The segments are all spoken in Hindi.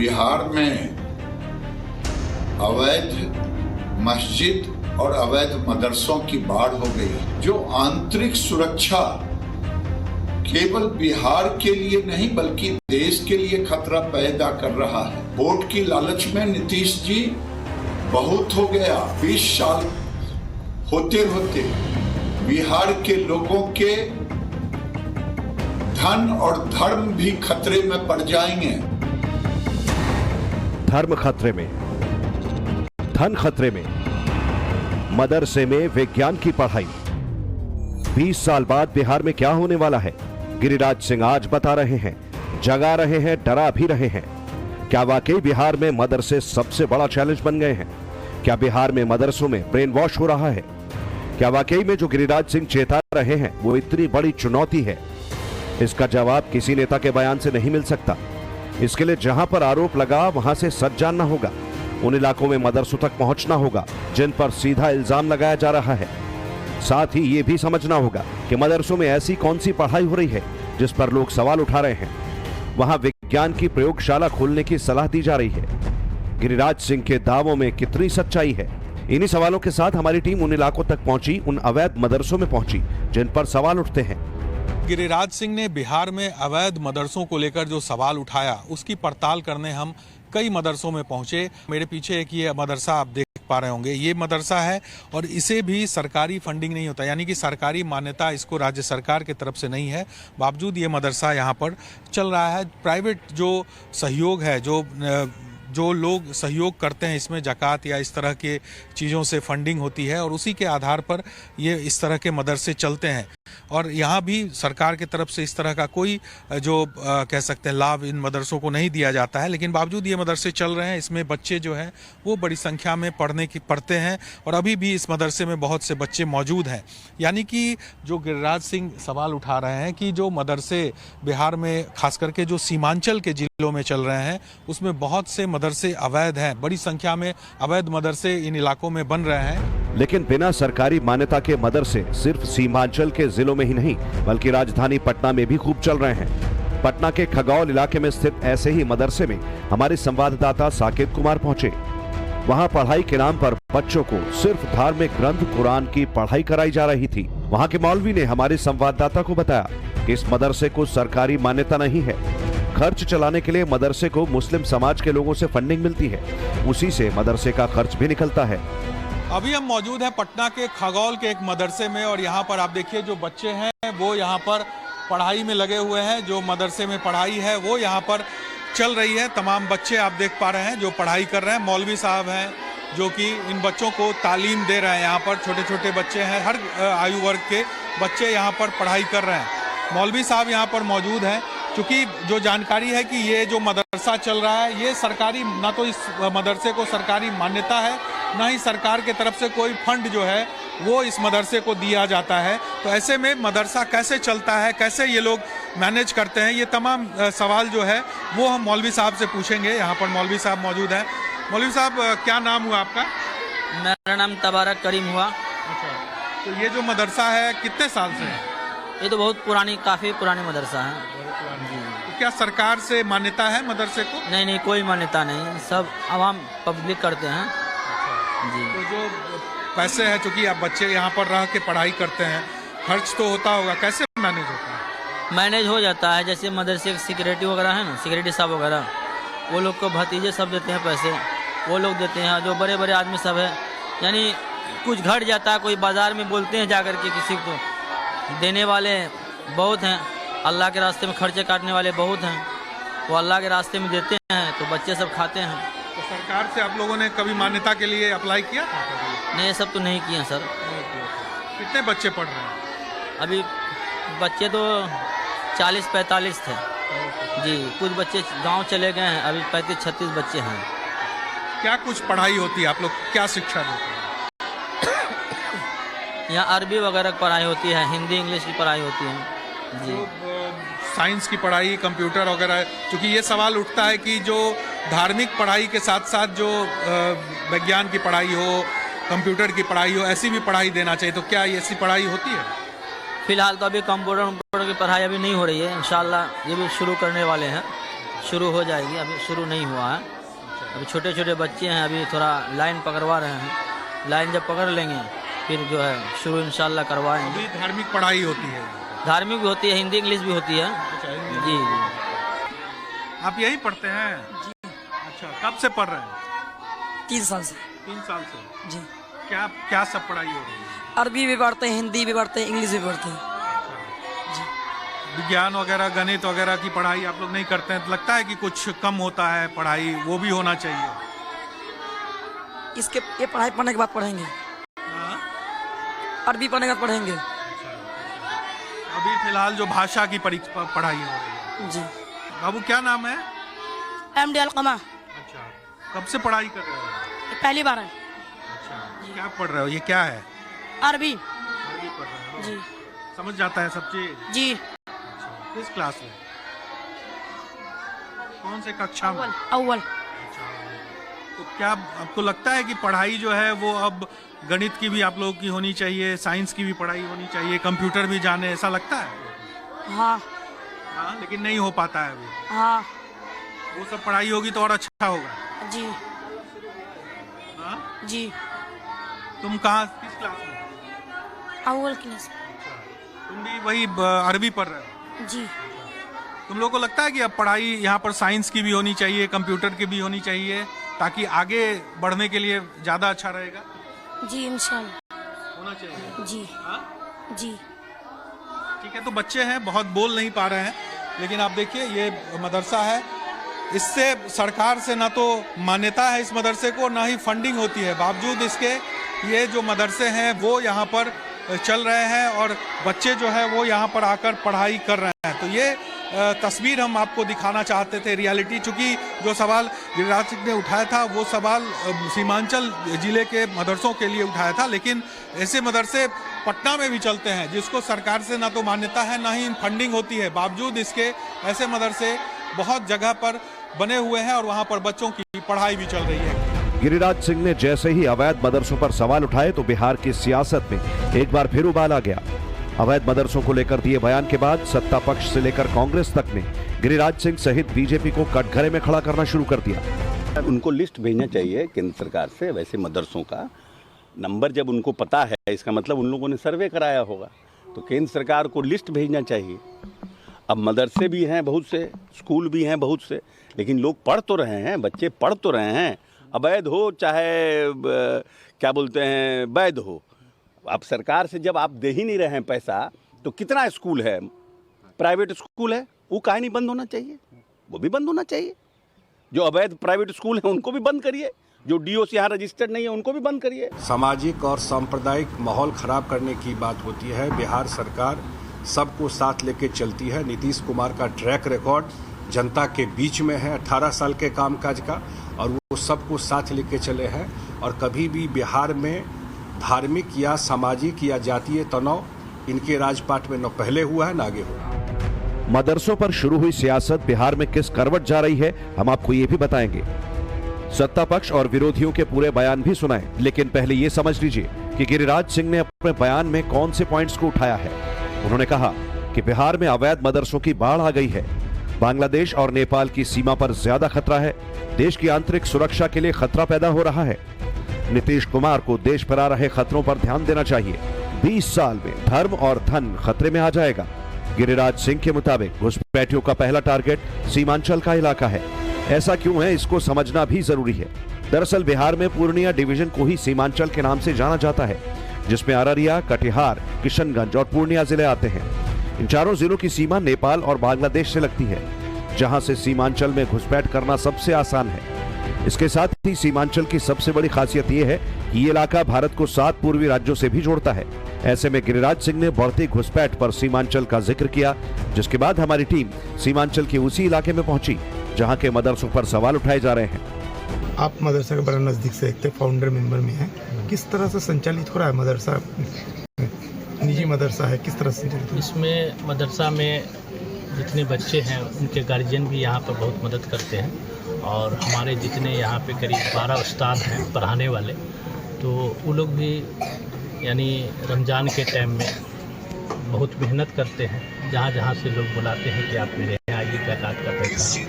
बिहार में अवैध मस्जिद और अवैध मदरसों की बाढ़ हो गई, जो आंतरिक सुरक्षा केवल बिहार के लिए नहीं बल्कि देश के लिए खतरा पैदा कर रहा है। वोट की लालच में नीतीश जी बहुत हो गया। 20 साल होते होते बिहार के लोगों के धन और धर्म भी खतरे में पड़ जाएंगे। धर्म खतरे में, धन खतरे में, मदरसे में विज्ञान की पढ़ाई। 20 साल बाद बिहार में क्या होने वाला है, गिरिराज सिंह आज बता रहे हैं, जगा रहे हैं, डरा भी रहे हैं। क्या वाकई बिहार में मदरसे सबसे बड़ा चैलेंज बन गए हैं? क्या बिहार में मदरसों में ब्रेन वॉश हो रहा है? क्या वाकई में जो गिरिराज सिंह चेता रहे हैं वो इतनी बड़ी चुनौती है? इसका जवाब किसी नेता के बयान से नहीं मिल सकता। इसके लिए जहां पर आरोप लगा वहां से सच जानना होगा, उन इलाकों में मदरसों तक पहुंचना होगा जिन पर सीधा इल्जाम लगाया जा रहा है। साथ ही ये भी समझना होगा कि मदरसों में ऐसी कौन सी पढ़ाई हो रही है जिस पर लोग सवाल उठा रहे हैं। वहां विज्ञान की प्रयोगशाला खोलने की सलाह दी जा रही है। गिरिराज सिंह के दावों में कितनी सच्चाई है? इन्हीं सवालों के साथ हमारी टीम उन इलाकों तक पहुंची, उन अवैध मदरसों में पहुंची जिन पर सवाल उठते हैं। गिरिराज सिंह ने बिहार में अवैध मदरसों को लेकर जो सवाल उठाया उसकी पड़ताल करने हम कई मदरसों में पहुंचे। मेरे पीछे एक ये मदरसा आप देख पा रहे होंगे, ये मदरसा है और इसे भी सरकारी फंडिंग नहीं होता, यानी कि सरकारी मान्यता इसको राज्य सरकार की तरफ से नहीं है। बावजूद ये मदरसा यहाँ पर चल रहा है। प्राइवेट जो सहयोग है, जो लोग सहयोग करते हैं इसमें ज़कात या इस तरह के चीज़ों से फंडिंग होती है और उसी के आधार पर ये इस तरह के मदरसे चलते हैं। और यहाँ भी सरकार की तरफ से इस तरह का कोई जो कह सकते हैं लाभ इन मदरसों को नहीं दिया जाता है, लेकिन बावजूद ये मदरसे चल रहे हैं। इसमें बच्चे जो हैं वो बड़ी संख्या में पढ़ते हैं और अभी भी इस मदरसे में बहुत से बच्चे मौजूद हैं। यानी कि जो गिरिराज सिंह सवाल उठा रहे हैं कि जो मदरसे बिहार में खास करके जो सीमांचल के जिलों में चल रहे हैं उसमें बहुत से मदरसे अवैध हैं, बड़ी संख्या में अवैध मदरसे इन इलाकों में बन रहे हैं। लेकिन बिना सरकारी मान्यता के मदरसे सिर्फ सीमांचल के जिलों में ही नहीं बल्कि राजधानी पटना में भी खूब चल रहे हैं। पटना के खगौल इलाके में स्थित ऐसे ही मदरसे में हमारे संवाददाता साकेत कुमार पहुंचे। वहां पढ़ाई के नाम पर बच्चों को सिर्फ धार्मिक ग्रंथ कुरान की पढ़ाई कराई जा रही थी। वहां के मौलवी ने हमारे संवाददाता को बताया कि इस मदरसे को सरकारी मान्यता नहीं है। खर्च चलाने के लिए मदरसे को मुस्लिम समाज के लोगों से फंडिंग मिलती है, उसी से मदरसे का खर्च भी निकलता है। अभी हम मौजूद हैं पटना के खगौल के एक मदरसे में और यहाँ पर आप देखिए जो बच्चे हैं वो यहाँ पर पढ़ाई में लगे हुए हैं। जो मदरसे में पढ़ाई है वो यहाँ पर चल रही है। तमाम बच्चे आप देख पा रहे हैं जो पढ़ाई कर रहे हैं। मौलवी साहब हैं जो कि इन बच्चों को तालीम दे रहे हैं। यहाँ पर छोटे छोटे बच्चे हैं, हर आयु वर्ग के बच्चे यहाँ पर पढ़ाई कर रहे हैं। मौलवी साहब यहाँ पर मौजूद हैं। चूँकि जो जानकारी है कि ये जो मदरसा चल रहा है ये सरकारी, ना तो इस मदरसे को सरकारी मान्यता है ना ही सरकार के तरफ से कोई फंड जो है वो इस मदरसे को दिया जाता है। तो ऐसे में मदरसा कैसे चलता है, कैसे ये लोग मैनेज करते हैं, ये तमाम सवाल जो है वो हम मौलवी साहब से पूछेंगे। यहाँ पर मौलवी साहब मौजूद हैं। मौलवी साहब क्या नाम हुआ आपका? मेरा नाम तबारक करीम हुआ। अच्छा, तो ये जो मदरसा है कितने साल से है? ये तो बहुत पुरानी, काफ़ी पुरानी मदरसा है। तो क्या सरकार से मान्यता है मदरसे को? नहीं, कोई मान्यता नहीं, सब आवाम पब्लिक करते हैं जी। तो जो पैसे हैं, चूँकि आप बच्चे यहाँ पर रह के पढ़ाई करते हैं, खर्च तो होता होगा, कैसे मैनेज होता है? मैनेज हो जाता है। जैसे मदरसे के सिक्योरिटी वगैरह है ना, सिक्योरिटी साहब वगैरह, वो लोग को भतीजे सब देते हैं पैसे, वो लोग देते हैं। जो बड़े बड़े आदमी सब है, यानी कुछ घट जाता है, कोई बाज़ार में बोलते हैं जा कर के किसी को, देने वाले बहुत हैं, अल्लाह के रास्ते में खर्चे काटने वाले बहुत हैं, वो अल्लाह के रास्ते में देते हैं तो बच्चे सब खाते हैं। तो सरकार से आप लोगों ने कभी मान्यता के लिए अप्लाई किया था? नहीं, ये सब तो नहीं किए सर। कितने बच्चे पढ़ रहे हैं अभी? बच्चे तो 40-45 थे जी। कुछ बच्चे गांव चले गए हैं, अभी 35-36 बच्चे हैं। क्या कुछ पढ़ाई होती है, आप लोग क्या शिक्षा देते हैं? यहाँ अरबी वगैरह की पढ़ाई होती है, हिंदी इंग्लिश की पढ़ाई होती है जी। साइंस की पढ़ाई, कंप्यूटर वगैरह, क्योंकि ये सवाल उठता है कि जो धार्मिक पढ़ाई के साथ साथ जो विज्ञान की पढ़ाई हो, कंप्यूटर की पढ़ाई हो, ऐसी भी पढ़ाई देना चाहिए। तो क्या ऐसी पढ़ाई होती है? फिलहाल तो अभी कंप्यूटर की पढ़ाई अभी नहीं हो रही है, इंशाल्लाह ये भी शुरू करने वाले हैं, शुरू हो जाएगी, अभी शुरू नहीं हुआ है। अभी छोटे छोटे बच्चे हैं, अभी थोड़ा लाइन पकड़वा रहे हैं। लाइन जब पकड़ लेंगे फिर जो है शुरू इंशाल्लाह करवाएंगे। अभी धार्मिक पढ़ाई होती है? धार्मिक भी होती है, हिंदी इंग्लिश भी होती है। जी जी। आप यही पढ़ते हैं? जी। अच्छा, कब से पढ़ रहे हैं? 3 साल से। 3 साल से। जी। क्या क्या सब पढ़ाई हो रही है? अरबी भी पढ़ते हैं, हिंदी भी पढ़ते हैं, इंग्लिश भी पढ़ते हैं। जी। विज्ञान वगैरह, गणित वगैरह की पढ़ाई आप लोग नहीं करते हैं? तो लगता है कि कुछ कम होता है पढ़ाई, वो भी होना चाहिए। इसके ये पढ़ाई पढ़ने के बाद पढ़ेंगे। हाँ? अरबी पढ़ने के बाद पढ़ेंगे। अभी फिलहाल जो भाषा की पढ़ाई हो रही है। जी। बाबू क्या नाम है? MD अलकमा। अच्छा, कब से पढ़ाई कर रहे हो? पहली बार है। अच्छा, क्या पढ़ रहे हो? ये क्या है? अरबी। अरबी पढ़ रहे हो? जी। समझ जाता है सब चीज? जी। अच्छा, किस क्लास में? कौन से कक्षा में? अव्वल। अच्छा, तो क्या आपको लगता है कि पढ़ाई जो है वो अब गणित की भी आप लोगों की होनी चाहिए, साइंस की भी पढ़ाई होनी चाहिए, कंप्यूटर भी जाने, ऐसा लगता है? हाँ। हाँ, लेकिन नहीं हो पाता है अभी। हाँ। वो सब पढ़ाई होगी तो और अच्छा होगा। जी। हाँ? जी। तुम कहाँ, किस क्लास में? अव्वल क्लास। तुम भी वही अरबी पढ़ रहे हो? जी। तुम लोगों को लगता है कि अब पढ़ाई यहाँ पर साइंस की भी होनी चाहिए, कंप्यूटर की भी होनी चाहिए, ताकि आगे बढ़ने के लिए ज़्यादा अच्छा रहेगा? जी इंशाल्लाह होना चाहिए। जी। हाँ? जी। ठीक है, तो बच्चे हैं, बहुत बोल नहीं पा रहे हैं, लेकिन आप देखिए ये मदरसा है, इससे सरकार से ना तो मान्यता है इस मदरसे को, ना ही फंडिंग होती है। बावजूद इसके ये जो मदरसे हैं वो यहाँ पर चल रहे हैं और बच्चे जो है वो यहाँ पर आकर पढ़ाई कर रहे हैं। तो ये तस्वीर हम आपको दिखाना चाहते थे, रियलिटी। चूँकि जो सवाल गिरिराज सिंह ने उठाया था वो सवाल सीमांचल जिले के मदरसों के लिए उठाया था, लेकिन ऐसे मदरसे पटना में भी चलते हैं जिसको सरकार से ना तो मान्यता है ना ही फंडिंग होती है। बावजूद इसके ऐसे मदरसे बहुत जगह पर बने हुए हैं और वहाँ पर बच्चों की पढ़ाई भी चल रही है। गिरिराज सिंह ने जैसे ही अवैध मदरसों पर सवाल उठाए तो बिहार की सियासत में एक बार फिर उबाल आ गया। अवैध मदरसों को लेकर दिए बयान के बाद सत्ता पक्ष से लेकर कांग्रेस तक ने गिरिराज सिंह सहित बीजेपी को कटघरे में खड़ा करना शुरू कर दिया। उनको लिस्ट भेजना चाहिए केंद्र सरकार से, वैसे मदरसों का नंबर जब उनको पता है, इसका मतलब उन लोगों ने सर्वे कराया होगा, तो केंद्र सरकार को लिस्ट भेजना चाहिए। अब मदरसे भी हैं बहुत से, स्कूल भी हैं बहुत से, लेकिन लोग पढ़ तो रहे हैं, बच्चे पढ़ तो रहे हैं, अवैध हो चाहे क्या बोलते हैं वैध हो। अब सरकार से जब आप दे ही नहीं रहे हैं पैसा, तो कितना स्कूल है, प्राइवेट स्कूल है, वो काहे नहीं बंद होना चाहिए? वो भी बंद होना चाहिए। जो अवैध प्राइवेट स्कूल है उनको भी बंद करिए, जो डीओ से यहाँ रजिस्टर्ड नहीं है उनको भी बंद करिए। सामाजिक और सांप्रदायिक माहौल खराब करने की बात होती है। बिहार सरकार सबको साथ लेके चलती है। नीतीश कुमार का ट्रैक रिकॉर्ड जनता के बीच में है 18 साल के कामकाज का, और वो सबको साथ लेके चले हैं। और कभी भी बिहार में धार्मिक या सामाजिक या जातीय तनाव इनके राजपाट में न पहले हुआ है न आगे हुआ। मदरसों पर शुरू हुई सियासत बिहार में किस करवट जा रही है, हम आपको ये भी बताएंगे। सत्ता पक्ष और विरोधियों के पूरे बयान भी सुनाए, लेकिन पहले ये समझ लीजिए कि गिरिराज सिंह ने अपने बयान में कौन से पॉइंट्स को उठाया है। उन्होंने कहा कि बिहार में अवैध मदरसों की बाढ़ आ गई है, बांग्लादेश और नेपाल की सीमा पर ज्यादा खतरा है, देश की आंतरिक सुरक्षा के लिए खतरा पैदा हो रहा है। नीतीश कुमार को देश पर आ रहे खतरों पर ध्यान देना चाहिए। 20 साल में धर्म और धन खतरे में आ जाएगा। गिरिराज सिंह के मुताबिक घुसपैठियों का पहला टारगेट सीमांचल का इलाका है। ऐसा क्यों है, इसको समझना भी जरूरी है। दरअसल बिहार में पूर्णिया डिवीजन को ही सीमांचल के नाम से जाना जाता है, जिसमें अररिया, कटिहार, किशनगंज और पूर्णिया जिले आते हैं। इन चारों जिलों की सीमा नेपाल और बांग्लादेश से लगती है, जहां से सीमांचल में घुसपैठ करना सबसे आसान है। इसके साथ ही सीमांचल की सबसे बड़ी खासियत यह है कि ये इलाका भारत को 7 पूर्वी राज्यों से भी जोड़ता है। ऐसे में गिरिराज सिंह ने बढ़ती घुसपैठ पर सीमांचल का जिक्र किया, जिसके बाद हमारी टीम सीमांचल के उसी इलाके में पहुंची जहां के मदरसों पर सवाल उठाए जा रहे हैं। आप मदरसा के बड़ा नजदीक से देखते, फाउंडर मेंबर में हैं, किस तरह से संचालित हो रहा है मदरसा? निजी मदरसा है, किस तरह से संचालित? इसमें मदरसा में जितने बच्चे हैं उनके गार्जियन भी यहाँ पर बहुत मदद करते हैं, और हमारे जितने यहाँ पे करीब 12 उस्ताद हैं पढ़ाने वाले, तो वो लोग भी यानी रमज़ान के टाइम में बहुत मेहनत करते हैं। जहाँ जहाँ से लोग बुलाते हैं कि आप मेरे यहाँ आइए ज़कात का पैसा,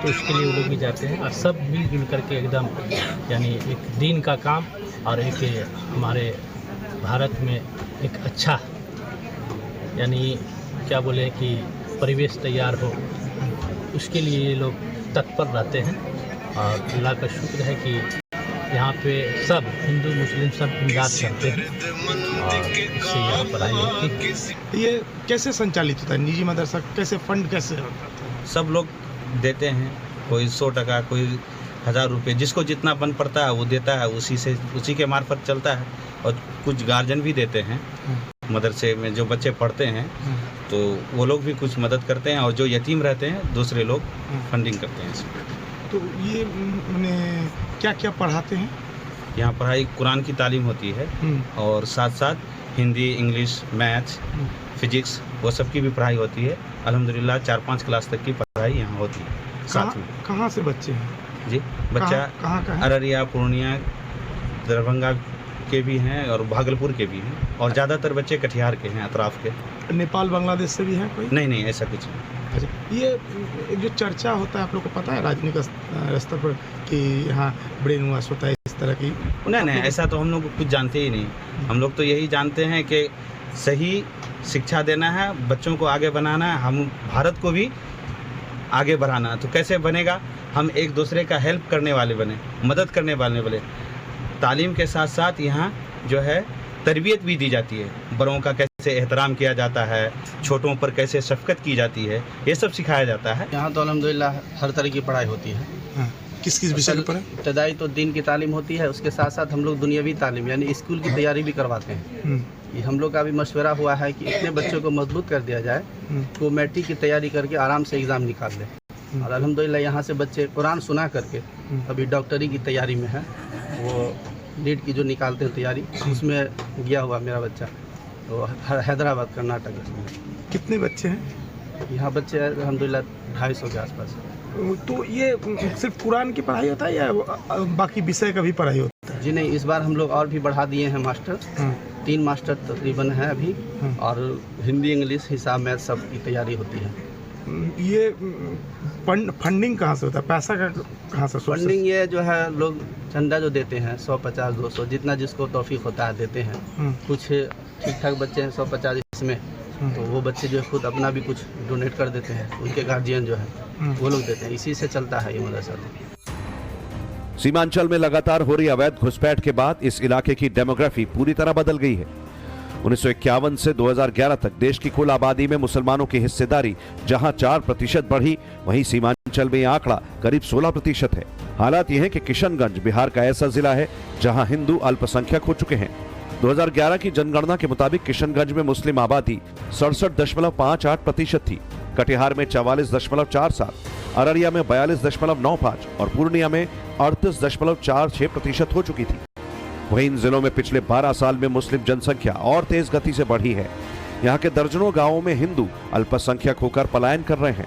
तो उसके लिए वो लोग भी जाते हैं। और सब मिलजुल करके एकदम यानी एक दीन का काम और एक हमारे भारत में एक अच्छा यानी क्या बोले कि परिवेश तैयार हो, उसके लिए ये लोग तत्पर रहते हैं। और अल्लाह का शुक्र है कि यहाँ पे सब हिंदू मुस्लिम सब इमदाद करते हैं और इससे यहाँ पढ़ाई होती है। ये कैसे संचालित होता है निजी मदरसा, कैसे फंड कैसे? सब लोग देते हैं, कोई 100 टका, कोई 1000 रुपये, जिसको जितना बन पड़ता है वो देता है, उसी के मार्फत चलता है। और कुछ गार्जियन भी देते हैं, मदरसे में जो बच्चे पढ़ते हैं तो वो लोग भी कुछ मदद करते हैं, और जो यतीम रहते हैं दूसरे लोग फंडिंग करते हैं इसमें। तो ये मैंने क्या क्या पढ़ाते हैं? यहाँ पढ़ाई कुरान की तालीम होती है और साथ साथ हिंदी, इंग्लिश, मैथ्स, फिजिक्स वो सब की भी पढ़ाई होती है। अल्हम्दुलिल्लाह 4-5 क्लास तक की पढ़ाई यहाँ होती है साथ में। कहाँ से बच्चे हैं जी? बच्चा कहाँ का है? अररिया, पूर्णिया, दरभंगा के भी हैं और भागलपुर के भी हैं, और ज़्यादातर बच्चे कटिहार के हैं, अतराफ के। नेपाल, बांग्लादेश से भी है कोई? नहीं, ऐसा कुछ नहीं। अच्छा, ये जो चर्चा होता है आप लोग को पता है राजनीतिक स्तर पर कि यहाँ ब्रेन वॉश होता है इस तरह की? नहीं, ऐसा तो हम लोग कुछ जानते ही नहीं। हम लोग तो यही जानते हैं कि सही शिक्षा देना है, बच्चों को आगे बनाना है, हम भारत को भी आगे बढ़ाना है। तो कैसे बनेगा? हम एक दूसरे का हेल्प करने वाले बने, मदद करने वाले बने। तालीम के साथ साथ यहाँ जो है तरबियत भी दी जाती है, बड़ों का कैसे एहतराम किया जाता है, छोटों पर कैसे शफकत की जाती है, ये सब सिखाया जाता है। यहाँ तो अल्हम्दुलिल्लाह हर तरह की पढ़ाई होती है। किस किस विषय की पढ़ाई? इब्तदाई तो दीन की तालीम होती है, उसके साथ साथ हम लोग दुनियावी तालीम यानी स्कूल की तैयारी भी करवाते हैं। ये हम लोग का भी मशवरा हुआ है कि इतने बच्चों को मजबूत कर दिया जाए वो मैट्रिक की तैयारी करके आराम से एग्ज़ाम निकाल ले। और अल्हम्दुलिल्लाह यहाँ से बच्चे कुरान सुना करके अभी डॉक्टरी की तैयारी में है, वो नीट की जो निकालते हैं तैयारी, उसमें गया हुआ मेरा बच्चा, तो हैदराबाद कर्नाटक में। कितने बच्चे हैं यहाँ? बच्चे अल्हम्दुलिल्लाह 250 के आसपास। तो ये सिर्फ कुरान की पढ़ाई होता है या बाकी विषय का भी पढ़ाई होता है? जी नहीं, इस बार हम लोग और भी बढ़ा दिए हैं मास्टर। 3 मास्टर तकरीबन है अभी, और हिंदी, इंग्लिश, हिसाब, मैथ सब की तैयारी होती है। ये फंडिंग कहाँ से होता है? पैसा का कहाँ से? फंडिंग ये जो है लोग चंदा जो देते हैं 150, 200 जितना जिसको तौफीक होता है देते हैं। कुछ ठीक ठाक बच्चे हैं 150 इसमें, तो वो बच्चे जो खुद अपना भी कुछ डोनेट कर देते हैं, उनके गार्जियन जो है वो लोग देते हैं। इसी से चलता है ये मदरसा। सीमांचल में लगातार हो रही अवैध घुसपैठ के बाद इस इलाके की डेमोग्राफी पूरी तरह बदल गई है। 1951 से 2011 तक देश की कुल आबादी में मुसलमानों की हिस्सेदारी जहां 4% बढ़ी, वहीं सीमांचल में यह आंकड़ा करीब 16% है। हालात यह है कि किशनगंज बिहार का ऐसा जिला है जहां हिंदू अल्पसंख्यक हो चुके हैं। 2011 की जनगणना के मुताबिक किशनगंज में मुस्लिम आबादी 67.58% थी, कटिहार में 44.47, अररिया में 42.95 और पूर्णिया में 38.46% हो चुकी थी। वहीं इन जिलों में पिछले 12 साल में मुस्लिम जनसंख्या और तेज गति से बढ़ी है। यहाँ के दर्जनों गांवों में हिंदू अल्पसंख्यक होकर पलायन कर रहे हैं।